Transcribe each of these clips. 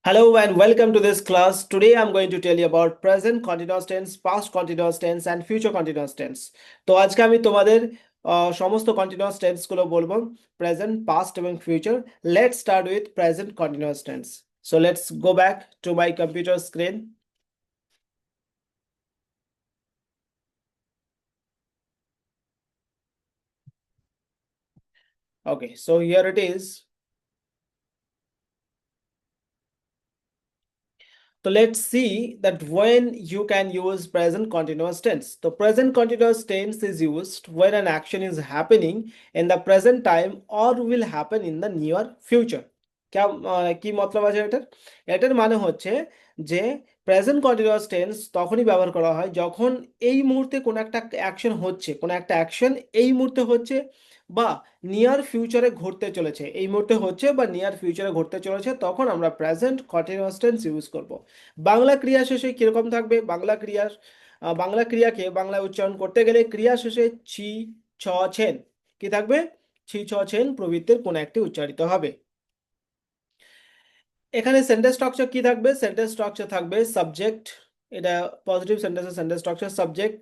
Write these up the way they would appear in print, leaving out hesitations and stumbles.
Hello and welcome to this class. Today I'm going to tell you about present continuous tense, past continuous tense and future continuous tense. তো আজকে আমি তোমাদের সমস্ত continuous tense গুলো বলবো, present, past এবং future. Let's start with present continuous tense. So let's go back to my computer screen. Okay, so here it is. So let's see that when you can use present continuous tense. So present continuous tense is used when an action is happening in the present time or will happen in the near future. কি মতলব আছে এটার মানে হচ্ছে যে present continuous tense তখনই ব্যবহার করা হয় যখন এই মুহূর্তে কোনো একটা অ্যাকশন হচ্ছে, কোনো একটা অ্যাকশন এই মুহূর্তে হচ্ছে বা নিয়ার ফিউচারে ঘটতে চলেছে, এই মুহূর্তে হচ্ছে বা নিয়ার ফিউচারে ঘটতে চলেছে, তখন আমরা প্রেজেন্ট কন্টিনিউয়াস টেন্স ইউজ করব। বাংলা ক্রিয়া শেষে কিরকম থাকবে? বাংলা ক্রিয়াকে বাংলায় উচ্চারণ করতে গেলে ক্রিয়া শেষে ছি, ছ, ছেন কি থাকবে? ছি, ছ, ছেন প্রভৃতির কোন একটি উচ্চারিত হবে। এখানে সেন্টেন্স স্ট্রাকচার কি থাকবে? সেন্টেন্স স্ট্রাকচার থাকবে সাবজেক্ট, এটা পজিটিভ সেন্টেন্সের সেন্টেন্স স্ট্রাকচার, সাবজেক্ট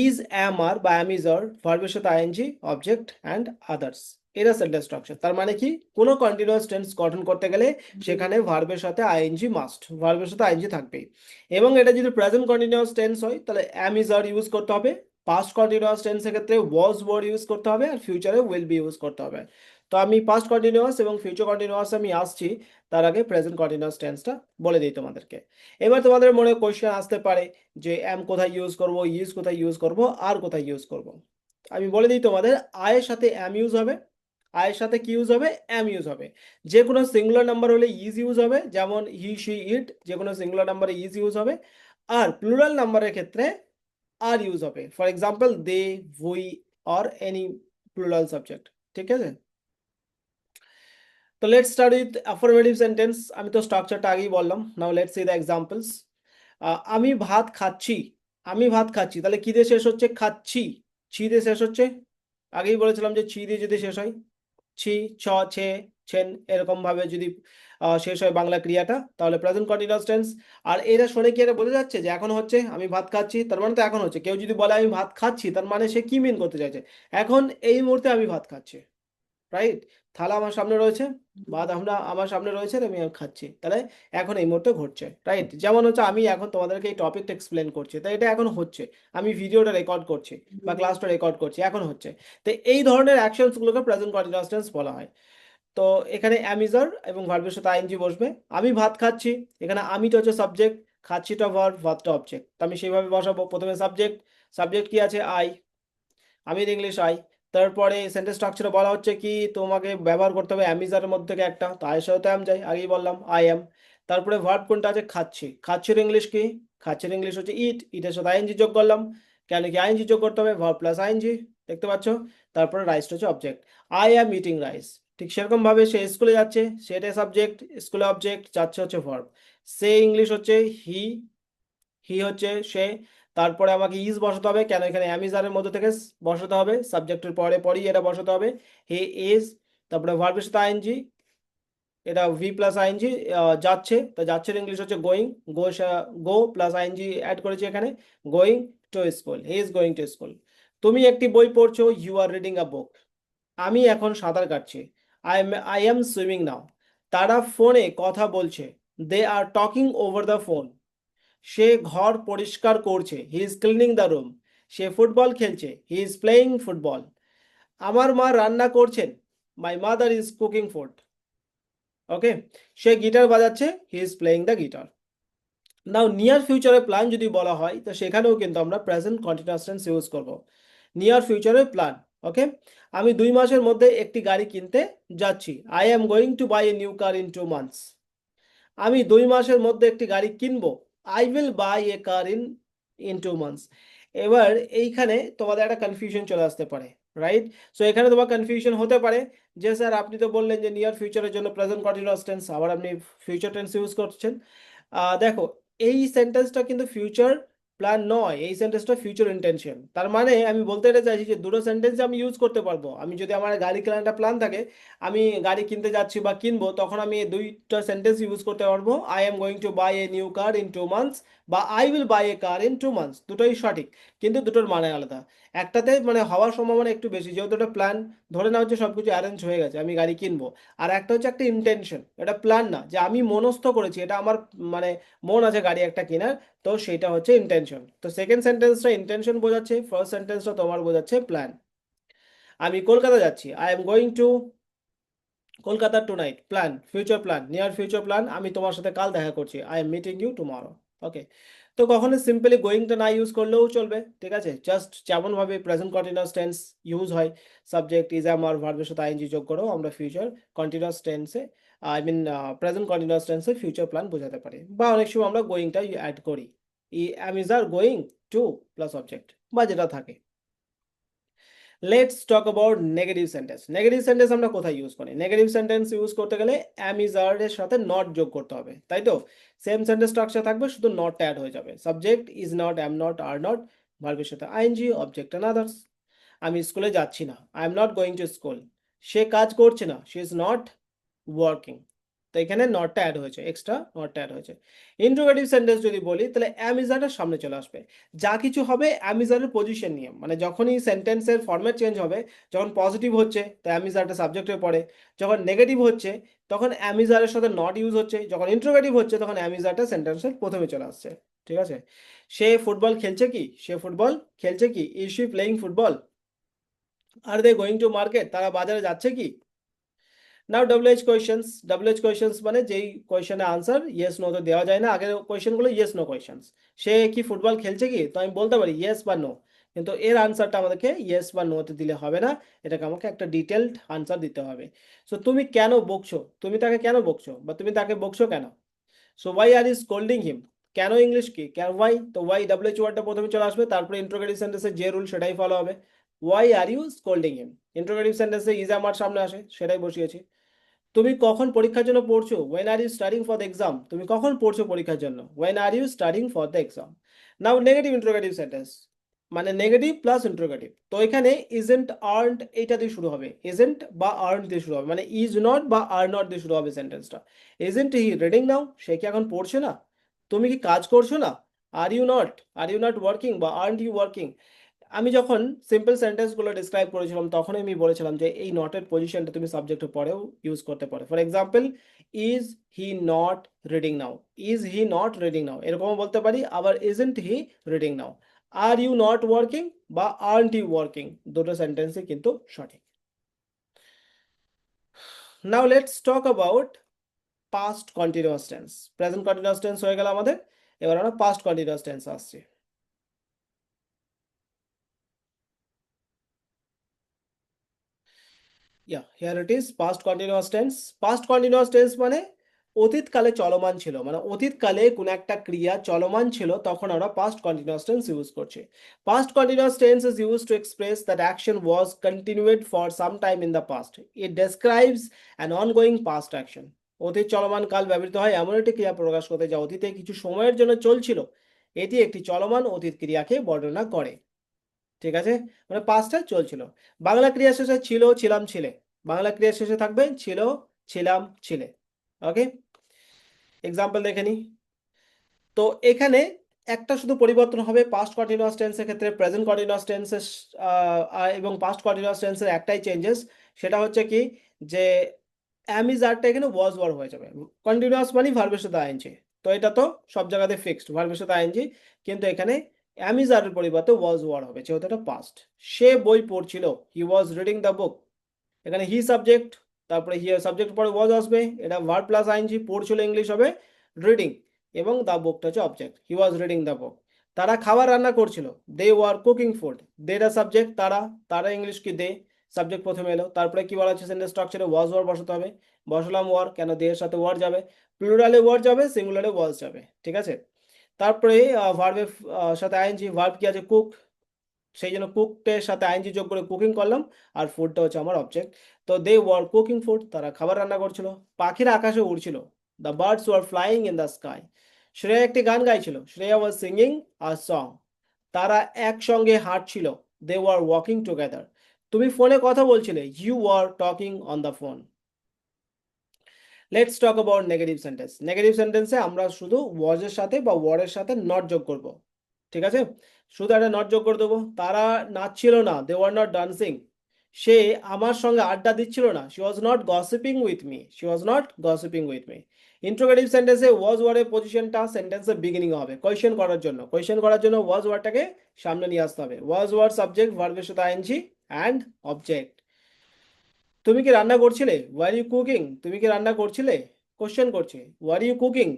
ইজ, অ্যাম, আর বা অ্যাম ইজ, আর ভার্বের সাথে আইএনজি, অবজেক্ট অ্যান্ড আদার্স। এটা সেন্টেন্স স্ট্রাকচার। তার মানে কি, কোনো কন্টিনিউয়াস টেন্স গঠন করতে গেলে সেখানে ভার্বের সাথে আইএনজি মাস্ট, ভার্বের সাথে আইএনজি থাকবেই। এবং এটা যদি প্রেজেন্ট কন্টিনিউয়াস টেন্স হয় তাহলে অ্যাম ইজ আর ইউজ করতে হবে, পাস্ট কন্টিনিউয়াস টেন্সের ক্ষেত্রে ওয়াজ ওয়ার্ড ইউজ করতে হবে, আর ফিউচারে উইল বি ইউজ করতে হবে। তো আমি পাস্ট কন্টিনিউয়াস এবং ফিউচার কন্টিনিউয়াস আমি আসছি, তার আগে প্রেজেন্ট কন্টিনিউয়াস টেন্সটা বলে দিই তোমাদেরকে। এবার তোমাদের মনে কোয়েশ্চেন আসতে পারে যে এম কোথায় ইউজ করব, ইউজ কোথায় ইউজ করব, আর কোথায় ইউজ করব। আমি বলে দিই তোমাদের, আয়ের সাথে এম ইউজ হবে, আয়ের সাথে কি ইউজ হবে? এম ইউজ হবে। যে কোনো সিঙ্গুলার নাম্বার হলে ইজ ইউজ হবে, যেমন হি, শি, ইট, যে কোনো সিঙ্গুলার নাম্বারে ইজ ইউজ হবে। আর প্লুরাল নাম্বারের ক্ষেত্রে আর ইউজ হবে, for example they, we, or any plural subject. ঠিক আছে, তো let's start with affirmative sentence. আমি তো স্ট্রাকচারটা আগেই বললাম। Now let's see the examples. আমি ভাত খাচ্ছি, আমি ভাত খাচ্ছি, তাহলে কি দিয়ে শেষ হচ্ছে? খাচ্ছি, ছি দিয়ে শেষ হচ্ছে। আগেই বলেছিলাম যে ছি দিয়ে যদি শেষ হয়, ছি, ছ, ছে, ছেন, এরকম ভাবে যদি শেষ হয় বাংলা ক্রিয়াটা, তাহলে প্রেজেন্ট কন্টিনিউয়াস টেন্স। আর এটা শুনে কি এটা বোঝা যাচ্ছে যে এখন হচ্ছে? আমি ভাত খাচ্ছি তার মানে তো এখন হচ্ছে। কেউ যদি বলে আমি ভাত খাচ্ছি, তার মানে সে কি মিন করতে চাইছে? এখন এই মুহূর্তে আমি ভাত খাচ্ছি, রাইট? থালা আমার সামনে রয়েছে, ভাত আমার সামনে রয়েছে, আর আমি খাচ্ছি, তাহলে এখন এই মুহূর্তে ঘটছে, রাইট? যেমন হচ্ছে আমি এখন তোমাদেরকে এই টপিকটা এক্সপ্লেন করছি, তাই এটা এখন হচ্ছে। আমি ভিডিওটা রেকর্ড করছি বা ক্লাসটা রেকর্ড করছি, এখন হচ্ছে। তো এই ধরনের অ্যাকশনস গুলোকে প্রেজেন্ট কন্টিনিউয়াস টেন্স বলা হয়। তো এখানে অ্যামিজার এবং ভার্বের সাথে আইএনজি বসবে। আমি ভাত খাচ্ছি, এখানে আমিটা হচ্ছে সাবজেক্ট, খাচ্ছিটা ভার্ব, ভাতটা অবজেক্ট। তো আমি সেইভাবে বসাবো। প্রথমে সাবজেক্ট, সাবজেক্ট কি আছে? আই, আমি ইংলিশ আই। তারপরে সেন্টেন্স স্ট্রাকচারে বলা হচ্ছে কি তোমাকে ব্যবহার করতে হবে অ্যামিজারের মধ্যে থেকে একটা, তো আয়ের সাথে অ্যাম যাই, আগেই বললাম আই এম। তারপরে ভার্ব কোনটা আছে? খাচ্ছি, খাচ্ছির ইংলিশ কি? খাচ্ছির ইংলিশ হচ্ছে ইট, ইটের সাথে আইএনজি যোগ করলাম। কেন কি আইএনজি যোগ করতে হবে? ভার্ব প্লাস আইএনজি, দেখতে পাচ্ছ। তারপরে রাইসটা হচ্ছে object, I am eating rice. ঠিক সেরকম ভাবে সে স্কুলে যাচ্ছে, সেটা সাবজেক্ট, স্কুলে অবজেক্ট, যাচ্ছে হচ্ছে ভার্ব। সে ইংলিশ হচ্ছে হি, হি হচ্ছে সে। তারপরে আমাকে ইজ বসাতে হবে, কেন এখানে অ্যামিজারের মধ্যে থেকে বসাতে হবে, সাবজেক্টের পরে পরেই এটা বসাতে হবে। হি ইজ, তারপরে ভার্বের সাথে আইএনজি, এটা ভি প্লাস আইএনজি, যাচ্ছে, তা যাচ্ছে ইংলিশ হচ্ছে গোয়িং, গো, গো প্লাস আইএনজি অ্যাড করেছি এখানে, going to school, he is going to school. তুমি একটি বই পড়ছো, ইউ আর রিডিং আ বুক। আমি এখন সাঁতার কাটছি, আই এম সুইমিং নাও। তারা ফোনে কথা বলছে, they are talking over the phone. সে ঘর পরিষ্কার করছে, he is cleaning the room. সে ফুটবল খেলছে, হি ইজ প্লেয়িং ফুটবল। আমার মা রান্না করছেন, my mother is cooking food. Okay, সে গিটার বাজাচ্ছে, he is playing the guitar. Now near ফিউচারে প্ল্যান যদি বলা হয়, তো সেখানেও কিন্তু আমরা প্রেজেন্ট কন্টিনিউয়াস টেন্স ইউজ করব। নিয়ার ফিউচারে প্ল্যান, ওকে। আমি 2 মাসের মধ্যে একটি গাড়ি কিনতে যাচ্ছি, I am going to buy a new car in 2 months. আমি 2 মাসের মধ্যে একটি গাড়ি কিনবো, I will buy a car in 2 months. এবার এইখানে তোমাদের একটা কনফিউশন চলে আসতে পারে, রাইট? সো এখানে তোমার কনফিউশন হতে পারে যে স্যার আপনি তো বললেন যে নিয়ার ফিউচারের জন্য প্রেজেন্ট কন্টিনিউয়াস টেন্স, আবার আপনি ফিউচার টেন্স ইউজ করছেন। দেখো, এই সেন্টেন্সটা কিন্তু ফিউচার প্ল্যান নয়, এই সেন্টেন্সটা ফিউচার ইন্টেনশন। তার মানে আমি বলতে এটা চাইছি যে দুটো সেন্টেন্স আমি ইউজ করতে পারবো। আমি যদি আমার গাড়ি কেনার একটা প্ল্যান থাকে, আমি গাড়ি কিনতে যাচ্ছি বা কিনবো, তখন আমি এই দুইটা সেন্টেন্স ইউজ করতে পারবো। I am going to buy a new car in 2 months বা I will buy a car in 2 months, দুটোই সঠিক, কিন্তু দুটোর মানে আলাদা। একটাতে মানে হওয়ার সম্ভাবনা একটু বেশি, যেহেতু একটা প্ল্যান, ধরে নাও হচ্ছে সবকিছু অ্যারেঞ্জ হয়ে গেছে, আমি গাড়ি কিনবো। আর একটা হচ্ছে একটা ইন্টেনশন, এটা প্ল্যান না, যে আমি মনস্থ করেছি, এটা আমার মানে মন আছে গাড়ি একটা কেনার, তো সেটা হচ্ছে ইন্টেনশন। তো সেকেন্ড সেন্টেন্সটা ইন্টেনশন বোঝাচ্ছে, ফার্স্ট সেন্টেন্সটা তোমার বোঝাচ্ছে প্ল্যান। আমি কলকাতা যাচ্ছি, I am going to Kolkata tonight, plan, future plan, near future plan, আমি তোমার সাথে কাল দেখা করছি, I am meeting you tomorrow. Okay. তো কখনো সিম্পলি গোয়িংটা না ইউজ করলেও চলবে, ঠিক আছে, জাস্ট যেমনভাবে প্রেজেন্ট কন্টিনিউয়াস টেন্স ইউজ হয়, সাবজেক্ট ইজ এম আর ভার্বের সাথে আইএনজি যোগ করেও আমরা ফিউচার কন্টিনিউয়াস টেন্সে, আই মিন প্রেজেন্ট কন্টিনিউয়াস টেন্সে ফিউচার প্ল্যান বোঝাতে পারি, বা অনেক সময় আমরা গোয়িংটা অ্যাড করি, I am is are going to plus object বা যেটা থাকে। Let's talk about negative sentence. Negative sentence আমরা কোথায় ইউজ করি? নেগেটিভ সেন্টেন্স ইউজ করতে গেলে অ্যাম ইজ আর এর সাথে নট যোগ করতে হবে, তাই তো? সেম সেন্টেন্স স্ট্রাকচার থাকবে, শুধু নট অ্যাড হয়ে যাবে। Subject is not, am not, are not, ভার্বের সাথে আইএনজি, অবজেক্ট এন্ড আদার্স। আমি স্কুলে যাচ্ছি না, I am not going to school. সে কাজ করছে না, শি ইজ নট ওয়ার্কিং। তো এখানে নটটা অ্যাড হয়েছে, এক্সট্রা নটটা অ্যাড হয়েছে। ইন্ট্রোগেটিভ সেন্টেন্স যদি বলি, তাহলে অ্যাম ইজ আরের সামনে চলে আসবে। যা কিছু হবে অ্যাম ইজ আরের পজিশন নিয়ে, মানে যখনই সেন্টেন্সের ফরম্যাট চেঞ্জ হবে, যখন পজিটিভ হচ্ছে তো অ্যাম ইজ আরটা সাবজেক্টে পড়ে, যখন নেগেটিভ হচ্ছে তখন অ্যাম ইজ আরের সাথে নট ইউজ হচ্ছে, যখন ইন্ট্রোগেটিভ হচ্ছে তখন অ্যাম ইজ আরটা সেন্টেন্সের প্রথমে চলে আসছে, ঠিক আছে? সে ফুটবল খেলছে কি? সে ফুটবল খেলছে কি? Is she playing football? Are they going to market? তারা বাজারে যাচ্ছে কি? Now WH questions. WH questions মানে যেই কোয়েশ্চেনের আনসার ইয়েস নো তো দেওয়া যায় না, আগের কোয়েশ্চেনগুলো ইয়েস নো কোয়েশ্চেন্স। সে কি ফুটবল খেলছে কি, তো আমি বলতে পারি ইয়েস বা নো, কিন্তু এর আনসারটা আমাদেরকে ইয়েস বা নোতে দিলে হবে না, এটাকে আমাকে একটা ডিটেলড আনসার দিতে হবে। সো তুমি কেন বকছো? তুমি তাকে কেন বকছো বা তুমি তাকে বকছো কেন? So Y are you scolding হিম? কেন ইংলিশ কি, কেন ওয়াই, তো ওয়াই WH ওয়ার্ডটা প্রথমে চলে আসবে, তারপরে ইন্ট্রোগেটিভ সেন্টেন্সের যে রুল সেটাই ফলো হবে। Why are you scolding him, interrogative সেন্টেন্সে ইজ আমার সামনে আসে, সেটাই বসিয়েছি। তুমি কখন পরীক্ষার জন্য পড়ছো? When are you studying for the exam? তুমি কখন পড়ছো পরীক্ষার জন্য? When are you studying for the exam? Now negative interrogative sentence, মানে নেগেটিভ প্লাস ইন্ট্রোগেটিভ। তো এখানে ইজেন্ট আর্নড এইটা দিয়ে শুরু হবে, ইজেন্ট বা আর্নড দিয়ে শুরু হবে, মানে ইজ নট বা আর নট দিয়ে শুরু হবে সেন্টেন্সটা। ইজেন্ট হি রিডিং নাও? সে কি এখন পড়ছে না? তুমি কি কাজ করছো না? আর ইউ নট ওয়ার্কিং বা আর্নড ইউ ওয়ার্কিং? আমি যখন সিম্পল সেন্টেন্সগুলো ডিসক্রাইব করেছিলাম তখন আমি বলেছিলাম যে এই নটের পজিশনটা তুমি সাবজেক্টের পরেও ইউজ করতে পারো। For example, is he not reading now? Is he not reading now এরকমও বলতে পারি, আবার isn't he reading now. Are you not working বা আর্নট ইউ ওয়ার্কিং, দুটো সেন্টেন্সই কিন্তু সঠিক। Now let's talk about past continuous tense. Present continuous tense হয়ে গেল আমাদের, এবার আমরা পাস্ট কন্টিনিউয়াস টেন্স আসছি। Here it is past continuous tense. Past continuous tense মানে অতীতকালে চলমান ছিল, মানে অতীতকালে কোন একটা ক্রিয়া চলমান ছিল, তখন আমরা পাস্ট কন্টিনিউয়াস টেন্স ইউজ করছি। Past continuous tense is use to express that action was continued for some time in the past. It describes an ongoing past action. অতীত চলমান কাল ব্যবহৃত হয় এমন একটি ক্রিয়া প্রকাশ করতে যা অতীতে কিছু সময়ের জন্য চলছিল। এটি একটি চলমান অতীত ক্রিয়াকে বর্ণনা করে, ঠিক আছে? মানে পাস্টটা চলছিল। বাংলা ক্রিয়া শেষে ছিল, ছিলাম, ছিলে। বাংলা ক্রিয়া শেষে থাকবে ছিল, ছিলাম, ছিলে। ওকে, এক্সাম্পল দেখে নি। তো এখানে একটা শুধু পরিবর্তন হবে পাস্ট কন্টিনিউয়াস টেন্সের ক্ষেত্রে প্রেজেন্ট কন্টিনিউয়াস টেন্সের এবং পাস্ট কন্টিনিউয়াস টেন্সের একটাই চেঞ্জেস, সেটা হচ্ছে কি, যে অ্যামিজারটা এখানে ওয়াজ ওয়ার হয়ে যাবে। কন্টিনিউয়াস মানে ভার্বের সাথে আইএনজি, তো এটা তো সব জায়গাতে ফিক্সড ভার্বের সাথে আইএনজি, কিন্তু এখানে অ্যামিজারের পরিবর্তে ওয়াজ ওয়ার হবে, যেহেতু এটা পাস্ট। সে বই পড়ছিল, হি ওয়াজ রিডিং দ্য বুক। এখানে হি সাবজেক্ট, তারপরে হি সাবজেক্ট পরে ওয়াজ আসবে, এটা ভার্ব প্লাস আইএনজি, পড়ছিল ইংলিশ হবে রিডিং, এবং দ্য বুকটা হচ্ছে object, he was reading the book. তারা খাবার রান্না করছিল, they were cooking food. They the subject, তারা, তারা ইংলিশ কি দে, সাবজেক্ট প্রথমে এলো, তারপরে কি বলা হচ্ছে সেন্টেন্স স্ট্রাকচারে ওয়াজ ওয়ার বসাতে হবে, বসালাম ওয়ার, কেন দে এর সাথে ওয়ার যাবে, প্লুরালে ওয়ার যাবে, সিঙ্গুলারে ওয়াজ যাবে, ঠিক আছে? তারপরে ভার্বের সাথে আইএনজি, ভার্ব কি আছে কুক, সেই জন্য কুকটের সাথে আইএনজি যোগ করে কুকিং করলাম, আর ফুডটা হচ্ছে আমার অবজেক্ট। তো দে ওয়ার কুকিং ফুড, তারা খাবার রান্না করছিল। পাখিরা আকাশে উড়ছিল, the birds were flying in the sky. Shreya একটি গান গাইছিল, Shreya was singing a song. তারা একসঙ্গে হাঁটছিল, দে ওয়ার ওয়াকিং টুগেদার। তুমি ফোনে কথা বলছিলে, you were talking on the phone. Let's talk about negative sentence. Negative সেন্টেন্সে আমরা শুধু ওয়াজের সাথে বা ওয়ার্ডের সাথে নট যোগ করব, ঠিক আছে? শুধু একটা নট যোগ করে দেবো। তারা নাচছিল না, দে ওয়ার নট ডান্সিং। সে আমার সঙ্গে আড্ডা দিচ্ছিল না, she was not gossiping with me, she was not gossiping with me. Interrogative সেন্টেন্সে ওয়াজ ওয়ার্ডের পজিশনটা সেন্টেন্সের বিগিনিং হবে কোয়েশ্চেন করার জন্য। কোয়েশ্চেন করার জন্য ওয়াজ ওয়ার্ডটাকে সামনে নিয়ে আসতে হবে। ওয়াজ ওয়ার্ড সাবজেক্ট ভার্বের সাথে আইএনজি অ্যান্ড অবজেক্ট। তুমি কি রান্না করছিলে, ওয়ার ইউ কুকিং? তুমি কি রান্না করছিলে, কোশ্চেন করছে, ওয়ার ইউ কুকিং।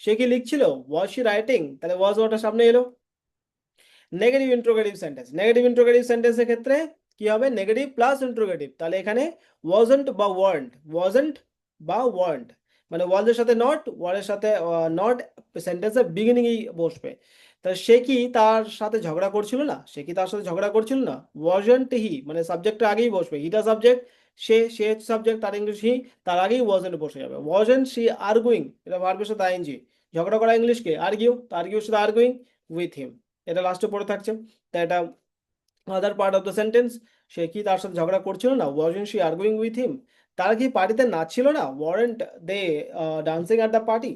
সে কি লিখছিল, ওয়াজ শি রাইটিং, তাহলে ওয়াজ ওয়ার্ডটা সামনে এলো। Negative interrogative sentence. Negative interrogative সেন্টেন্সের ক্ষেত্রে কি হবে, নেগেটিভ প্লাস ইন্ট্রোগেটিভ। তাহলে এখানে ওয়াজন্ট বা ওয়ার্ন্ট, ওয়াজন্ট বা ওয়ার্ন্ট, মানে ওয়াজের সাথে নট, ওয়ারের সাথে নট, সেন্টেন্সের বিগিনিংই বসবে। তাহলে সে কি তার সাথে ঝগড়া করছিল না, সে কি তার সাথে ঝগড়া করছিল না, ওয়াজন্ট হি, মানে সাবজেক্টটা আগেই বসবে, হিটা সাবজেক্ট, সে সাবজেক্ট, তার ইংলিশ হি, তার আগেই ওয়াজন্ট বসে যাবে। ওয়াজন্ট শি আর্গুইং, এটা ভার্বের সাথে আইএনজি। ঝগড়া করা ইংলিশকে আর্গিউ, তো আর্গিউর সাথে আর্গুইং উইথ হিম, এটা লাস্টে পড়ে থাকছে। তাই এটা other part of the sentence. সে কি তার সাথে ঝগড়া করছিল না, wasn't she arguing with him. তারা কি পার্টিতে নাচছিল না, weren't they dancing at the party.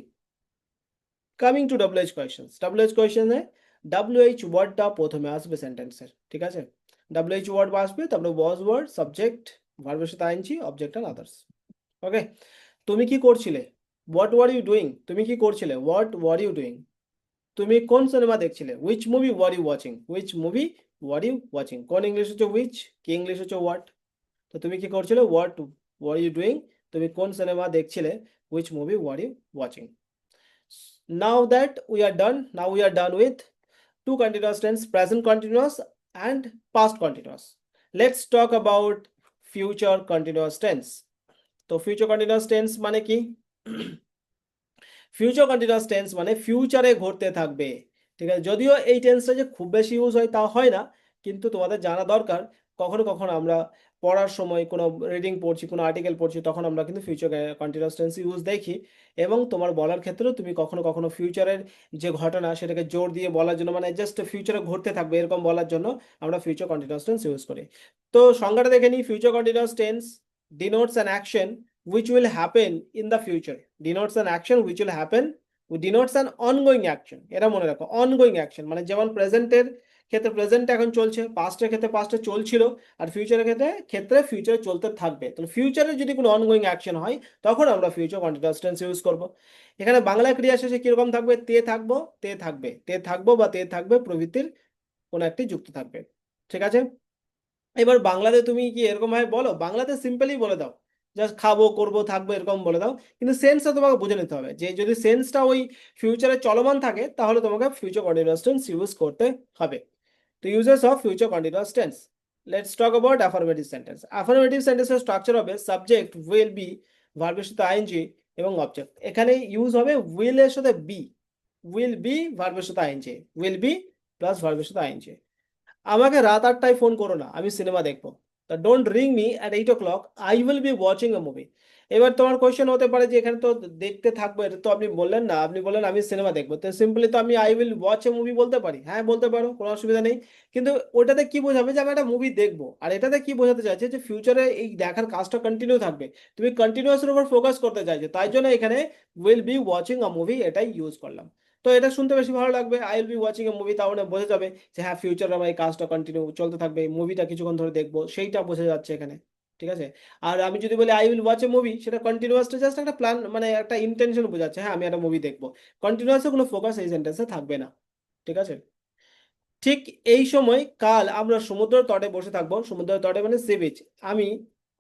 Coming to WH questions. WH কোয়েশ্চেনে ডব্লিউএইচ ওয়ার্ডটা প্রথমে আসবে সেন্টেন্সের, ঠিক আছে? ডব্লিউএইচ ওয়ার্ড আসবে, তারপরে ওয়াজ ওয়ার্ড, সাবজেক্ট, ভার্বের সাথে আইএনজি, অবজেক্ট অ্যান্ড আদার্স। ওকে। তুমি কি করছিলে, হোয়াট ওয়ার ইউ ডুইং। তুমি কি করছিলে, হোয়াট ওয়ার ইউ ডুইং। তুমি কোন সিনেমা দেখছিলে, which movie were you watching, which movie were you watching. কোন ইংলিশ হচ্ছে হুইচ, কি ইংলিশ হচ্ছে হোয়াট। তো তুমি কি করছিলে, হোয়াট ওয়ার ইউ ডুইং, তুমি কোন সিনেমা দেখছিলে, which movie were you watching. Now that we are done, now we are done with two continuous tense, present continuous and past continuous. Let's talk about future continuous tense. তো future continuous tense মানে কি? Future continuous tense মানে ফিউচারে ঘটতে থাকবে, ঠিক আছে? যদিও এই টেন্সটা যে খুব বেশি ইউজ হয় তা হয় না, কিন্তু তোমাদের জানা দরকার। কখনো কখনো আমরা পড়ার সময় কোনো রিডিং পড়ছি, কোনো আর্টিকেল পড়ছি, তখন আমরা কিন্তু ফিউচার কন্টিনিউয়াস টেন্স ইউজ দেখি। এবং তোমার বলার ক্ষেত্রেও তুমি কখনো কখনো ফিউচারের যে ঘটনা সেটাকে জোর দিয়ে বলার জন্য, মানে জাস্ট ফিউচারে ঘটতে থাকবে এরকম বলার জন্য আমরা ফিউচার কন্টিনিউয়াস টেন্স ইউজ করি। তো সংজ্ঞাটা দেখে নিই। Future continuous tense denotes an action which will happen in the future, denotes an action which will happen, denotes an ongoing action। এটা মনে রাখো, ongoing action মানে যেমন প্রেজেন্টের ক্ষেত্রে প্রেজেন্ট এখন চলছে, পাস্টের ক্ষেত্রে পাস্টে চলছিল, আর ফিউচারের ক্ষেত্রে ফিউচারে চলতে থাকবে। তাহলে ফিউচারে যদি কোনো অনগোয়িং অ্যাকশন হয় তখন আমরা ফিউচার কন্টিনিউয়াস টেন্স ইউজ করব। এখানে বাংলা ক্রিয়া শেষে কিরকম থাকবে, তে থাকবো, তে থাকবে, তে থাকবো বা তে থাকবে প্রভৃতির কোনো একটি যুক্ত থাকবে, ঠিক আছে? এবার বাংলাতে তুমি কি এরকম ভাবে বলো, বাংলাতে সিম্পলি বলে দাও, জাস্ট খাবো, করবো, থাকবো, এরকম বলে দাও। কিন্তু সেন্সটা তোমাকে বুঝে নিতে হবে, যে যদি সেন্সটা ওই ফিউচারে চলমান থাকে তাহলে তোমাকে ফিউচার কন্টিনিউয়াস টেন্স ইউজ করতে হবে। তো uses of future continuous tense. Let's talk about affirmative sentence. Affirmative সেন্টেন্সের স্ট্রাকচার হবে সাবজেক্ট, উইল বি, ভার্বের সাথে আইএনজি এবং অবজেক্ট। এখানে ইউজ হবে উইল এর সাথে বি, উইল বি ভার্বের সাথে আইএনজি, উইল বি প্লাস ভার্বের সাথে আইএনজি। আমাকে রাত 8টায় ফোন করো না, আমি সিনেমা দেখবো। তা don't ring me at 8 o'clock, I will be watching a movie. এবার তোমার কোয়েশ্চেন হতে পারে যে এখানে তো দেখতে থাকবো, এটা তো আপনি বললেন না, আপনি বললেন আমি সিনেমা দেখবো, তো সিম্পলি তো আমি I will watch A movie বলতে পারি। হ্যাঁ বলতে পারো, কোনো অসুবিধা নেই। কিন্তু ওটাতে কি বোঝাবে যে আমি একটা মুভি দেখবো, আর এটাতে কি বোঝাতে চাইছে যে ফিউচারে এই দেখার কাজটা কন্টিনিউ থাকবে, তুমি কন্টিনিউয়াসের উপর ফোকাস করতে চাইছো, তাই জন্য এখানে will be watching a movie এটাই ইউজ করলাম। তো এটা শুনতে বেশি ভালো লাগবে, I will be watching a movie, তাহলে বোঝা যাবে যে হ্যাঁ ফিউচারে আমার এই কাজটা কন্টিনিউ চলতে থাকবে, মুভিটা কিছুক্ষণ ধরে দেখবো, সেইটা বোঝা যাচ্ছে এখানে, ঠিক আছে? আর আমি যদি বলি I will watch A movie, সেটা কন্টিনিউয়াসটা জাস্ট একটা প্ল্যান, মানে একটা ইন্টেনশন বোঝাচ্ছে, হ্যাঁ আমি একটা মুভি দেখবো। কন্টিনিউয়াসে কোনো ফোকাস এই সেন্টেন্সে থাকবে না, ঠিক আছে? ঠিক এই সময় কাল আমরা সমুদ্র তটে বসে থাকবো, সমুদ্র তটে মানে সি বিচ। আমি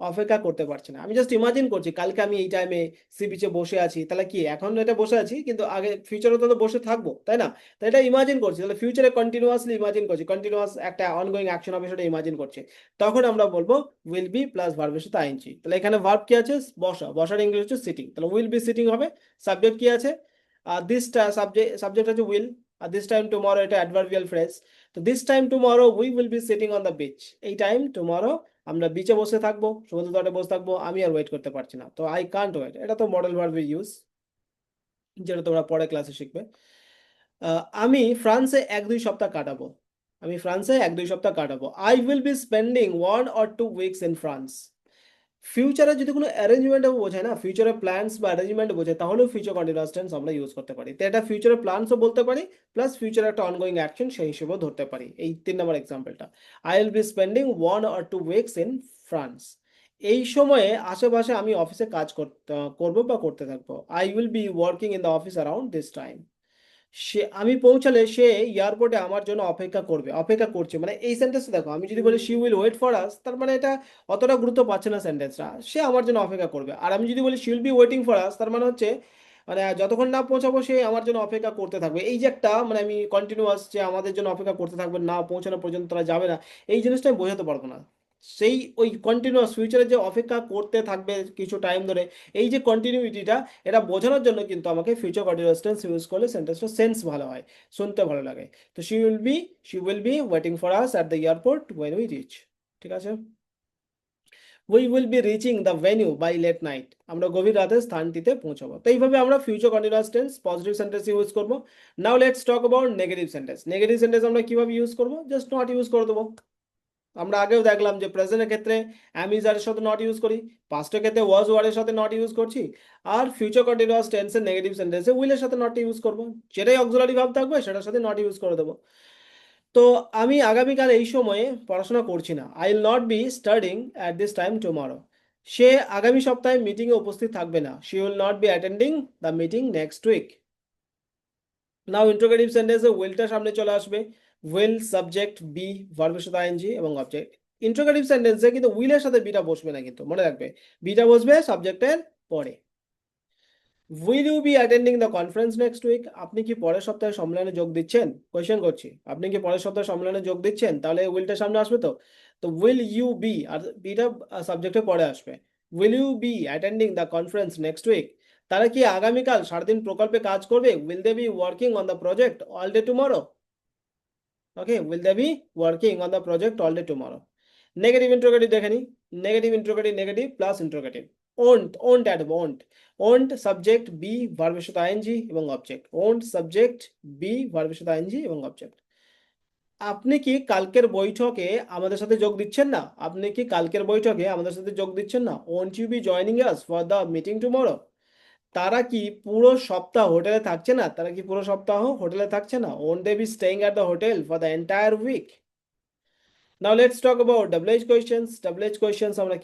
অপেক্ষা করতে পারছি না, আমি জাস্ট ইমাজিন করছি কালকে আমি এই টাইমে সি বিচে বসে আছি, তাহলে কি এখন এটা বসে আছি কিন্তু আগে ফিউচারে তো বসে থাকবো, তাই না? তাই এটা ইমাজিন করছি, তাহলে ফিউচারে কন্টিনিউয়াসলি ইমাজিন করছি, কন্টিনিউয়াস একটা অনগোয়িং অ্যাকশন হবে সেটা ইমাজিন করছি। তখন আমরা বলবো উইল বি প্লাস ভার্বের সাথে আইএনজি। তাহলে এখানে ভার্ব কি আছে, বসা, বসার ইংলিশ হচ্ছে সিটিং, তাহলে উইল বি সিটিং হবে। সাবজেক্ট কি আছে, দিসটা সাবজেক্ট হচ্ছে উইল, আর দিস টাইম টুমরো এটা অ্যাডভার্বিয়াল ফ্রেজ। তো this time tomorrow we will be sitting on the beach, এই টাইম টুমরো আমরা বিচে বসে থাকবো, সমুদ্র তটে বসে থাকবো, আমি আর ওয়েট করতে পারছি না, তো আই কান্ট ওয়েট, এটা তো মডেল ভার্বের ইউজ। যেটা তোমরা পরে ক্লাসে শিখবে। আমি ফ্রান্সে 1-2 সপ্তাহ কাটাবো। আমি ফ্রান্সে 1-2 সপ্তাহ কাটাবো। I will be spending 1 or 2 weeks in France. ফিউচারে যদি কোনো অ্যারেঞ্জমেন্টও বোঝায় না, ফিউচারে প্ল্যানস বা অ্যারেঞ্জমেন্ট বোঝায়, তাহলেও ফিউচার কন্টিনিউয়াস টেন্স আমরা ইউজ করতে পারি। তো এটা ফিউচারে প্ল্যানসও বলতে পারি, প্লাস ফিউচারে একটা অনগোয়িং অ্যাকশন সেই হিসেবেও ধরতে পারি। এই 3 নম্বর এক্সাম্পলটা, I will be spending 1 or 2 weeks in France. এই সময়ে আশেপাশে আমি অফিসে কাজ করবো বা করতে থাকবো। I will be working in the office around this time. আমি পৌঁছালে সে এয়ারপোর্টে আমার জন্য অপেক্ষা করবে, অপেক্ষা করছে। মানে এই সেন্টেন্সটা দেখো, আমি যদি বলি she will wait for us, তার মানে এটা অতটা গুরুত্ব পাচ্ছে না সেন্টেন্সটা, সে আমার জন্য অপেক্ষা করবে। আর আমি যদি বলি she will be waiting for us, তার মানে হচ্ছে মানে যতক্ষণ না পৌঁছাবো সে আমার জন্য অপেক্ষা করতে থাকবে। এই যে একটা মানে আমি কন্টিনিউয়াস যে আমাদের জন্য অপেক্ষা করতে থাকবে, না পৌঁছানো পর্যন্ত তারা যাবে না, এই জিনিসটা আমি বোঝাতে পারবো না। সেই ওই কন্টিনিউয়াস ফিউচারে যে অপেক্ষা করতে থাকবে কিছু টাইম ধরে, এই যে কন্টিনিউইটিটা, এটা বোঝানোর জন্য কিন্তু আমাকে ফিউচার কন্টিনিউয়াস টেন্স ইউজ করলে সেন্টেন্সটা সেন্স ভালো হয়, শুনতে ভালো লাগে। তো she will be waiting for us at the airport when we reach. ঠিক আছে। We will be reaching the venue by late night. আমরা গভীর রাতে স্থানটিতে পৌঁছাবো। তো এইভাবে আমরা future continuous tense positive sentence use করবো। Now let's talk about negative sentence. Negative sentence আমরা কিভাবে ইউজ করবো? জাস্ট নট ইউজ করে দেবো। আমরা আগেও দেখলাম যে প্রেজেন্টের ক্ষেত্রে অ্যাম ইজ এর সাথে নট ইউজ করি, পাস্টের ক্ষেত্রে ওয়াজ ওয়ারের সাথে নট ইউজ করছি, আর ফিউচার কন্টিনিউয়াস টেন্সের নেগেটিভ সেন্টেন্সে উইলের সাথে নট ইউজ করবো। যেটাই অক্সিলারি ভার্ব থাকবে সেটার সাথে নট ইউজ করে দেবো। তো আমি আগামীকাল এই সময়ে পড়াশোনা করছি না। I will not be studying at this time tomorrow. সে আগামী সপ্তাহে মিটিংয়ে উপস্থিত থাকবে না। She will not be attending the meeting next week. Now interrogative সেন্টেন্সে উইলটা সামনে চলে আসবে। উইল সাবজেক্ট বি, ভার্বের সাথে আইএনজি এবং অবজেক্ট। ইন্টারোগেটিভ সেন্টেন্সে কিন্তু উইলের সাথে বিটা বসবে না, কিন্তু মনে রাখবে বিটা বসবে সাবজেক্টের পরে। Will you be attending the conference next week? আপনি কি পরের সপ্তাহে সম্মেলনে যোগ দিচ্ছেন? কোয়েশ্চেন করছি, আপনি কি পরের সপ্তাহে সম্মেলনে যোগ দিচ্ছেন? তাহলে উইলটা সামনে আসবে। তো তো উইল ইউ বি আর বিটা সাবজেক্টে পরে আসবে। Will you be attending the conference next week? তারা কি আগামীকাল সারাদিন প্রকল্পে কাজ করবে? Will they be working on the project all day tomorrow? Okay, will they be working on the project all day tomorrow. Negative interrogative দেখে নি। Negative interrogative, negative plus interrogative. Won't add won't subject be, ভার্বের সাথে ING এবং object. Won't subject be, ভার্বের সাথে ING এবং object. আপনি কি কালকের বৈঠকে আমাদের সাথে যোগ দিচ্ছেন না? আপনি কি কালকের বৈঠকে আমাদের সাথে যোগ দিচ্ছেন না? Won't you be joining us for the meeting tomorrow? তারা কি পুরো সপ্তাহ হোটেলে থাকছে না? তারা কি পুরো সপ্তাহ হোটেলে থাকছে না? Won't they be staying at the hotel for the entire week? Now let's talk about double H questions. Double H questions আমরা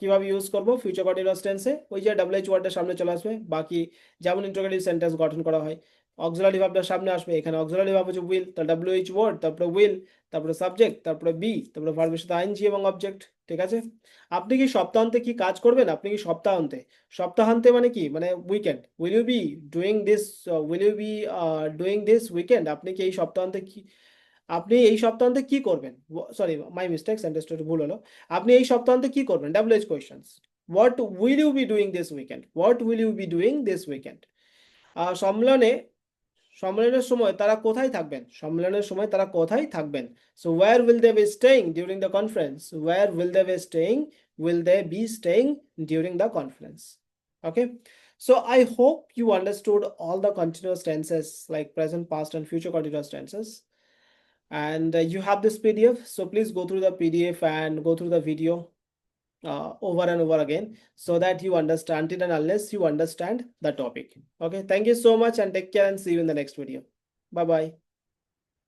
কিভাবে ইউজ করব ফিউচার কন্টিনিউয়াস টেন্সে? ওই যে ডাবল-এইচ ওয়ার্ডটা সামনে চলে আসবে, বাকি যেমন ইন্টারোগেটিভ সেন্টেন্স গঠন করা হয়। অক্সিলারি ভার্বটা সামনে আসবে, এখানে অক্সিলারি ভার্ব হচ্ছে উইল, তার ডাবল-এইচ ওয়ার্ড, তারপরে উইল, তারপরে সাবজেক্ট, তারপরে বি, তারপরে ভার্বের সাথে আইএনজি এবং অবজেক্ট। ঠিক আছে। আপনি কি সপ্তাহান্তে কি কাজ করবেন? আপনি কি সপ্তাহান্তে, সপ্তাহান্তে মানে কি, মানে weekend. Will you be doing this, will you be doing this weekend? আপনি কি এই সপ্তাহান্তে কি, আপনি এই সপ্তাহান্তে কি করবেন? সরি, মাই মিস্টেক, সেন্টেন্সটা একটু ভুল হলো। আপনি এই সপ্তাহান্তে কি করবেন? Double H questions. What will you be doing this weekend? What will you be doing this weekend? সম্মেলনে, সম্মেলনের সময় তারা কোথায় থাকবেন? সম্মেলনের সময় তারা কোথায় থাকবেন? So where will they be staying during the conference? Where will they be staying, will they be staying during the conference? Okay, so I hope you understood all the continuous tenses like present, past and future continuous tenses. And you have this PDF, so please go through the PDF and go through the video over and over again, so that you understand it and unless you understand the topic. Okay, thank you so much and take care and see you in the next video. Bye bye.